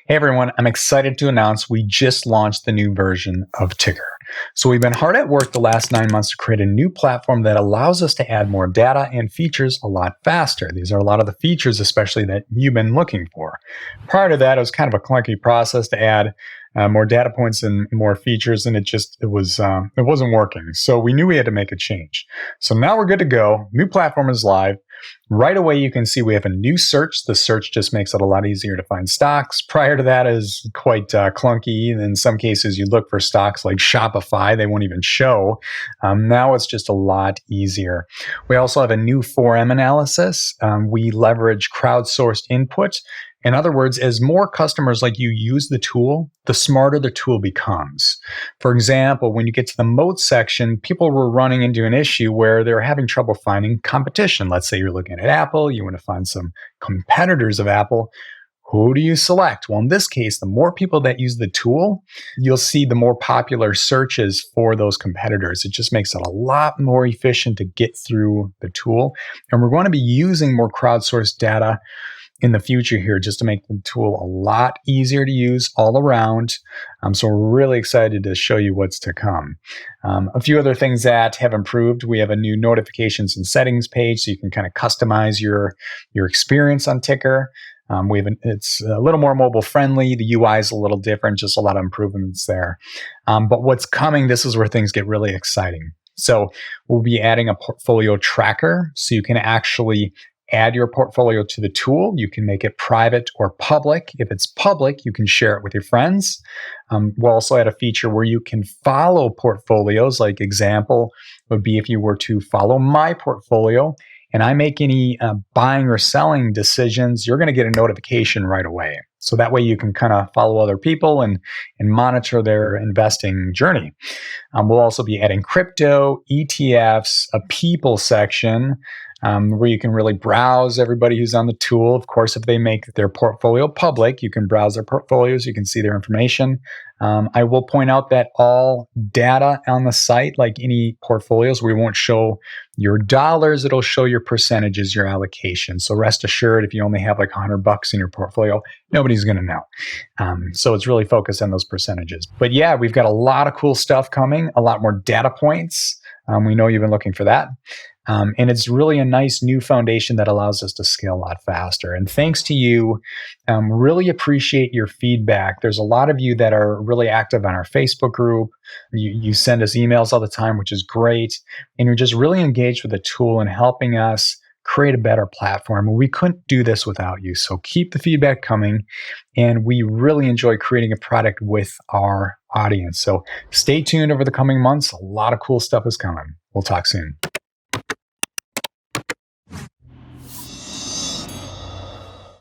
Hey everyone, I'm excited to announce we just launched the new version of Tykr. So we've been hard at work the last 9 months to create a new platform that allows us to add more data and features a lot faster. These are a lot of the features especially that you've been looking for. Prior to that, it was kind of a clunky process to add more data points and more features, and it wasn't working. So we knew we had to make a change. So now we're good to go. New platform is live. Right away, you can see we have a new search. The search just makes it a lot easier to find stocks. Prior to that is quite clunky. In some cases, you look for stocks like Shopify, they won't even show. Now it's just a lot easier. We also have a new 4M analysis. We leverage crowdsourced input. In other words, as more customers like you use the tool, the smarter the tool becomes. For example, when you get to the mode section, people were running into an issue where they're having trouble finding competition. Let's say you're looking at Apple, you want to find some competitors of Apple. Who do you select? Well, in this case, the more people that use the tool, you'll see the more popular searches for those competitors. It just makes it a lot more efficient to get through the tool. And we're going to be using more crowdsourced data in the future here just to make the tool a lot easier to use all around. So we're really excited to show you what's to come. A few other things that have improved. We have a new notifications and settings page so you can kind of customize your experience on Tykr. It's a little more mobile friendly. The UI is a little different, just a lot of improvements there. But what's coming, this is where things get really exciting. So we'll be adding a portfolio tracker so you can actually add your portfolio to the tool. You can make it private or public. If it's public, you can share it with your friends. We'll also add a feature where you can follow portfolios. Like example would be if you were to follow my portfolio and I make any buying or selling decisions, you're going to get a notification right away. So that way you can kind of follow other people and monitor their investing journey. We'll also be adding crypto, ETFs, a people section, where you can really browse everybody who's on the tool. Of course, if they make their portfolio public, you can browse their portfolios, you can see their information. I will point out that all data on the site, like any portfolios, we won't show your dollars, it'll show your percentages, your allocation. So rest assured, if you only have like $100 in your portfolio, nobody's going to know. So it's really focused on those percentages. But yeah, we've got a lot of cool stuff coming, a lot more data points. We know you've been looking for that. And it's really a nice new foundation that allows us to scale a lot faster. And thanks to you, really appreciate your feedback. There's a lot of you that are really active on our Facebook group. You send us emails all the time, which is great. And you're just really engaged with the tool and helping us create a better platform. We couldn't do this without you. So keep the feedback coming. And we really enjoy creating a product with our audience. So stay tuned over the coming months. A lot of cool stuff is coming. We'll talk soon.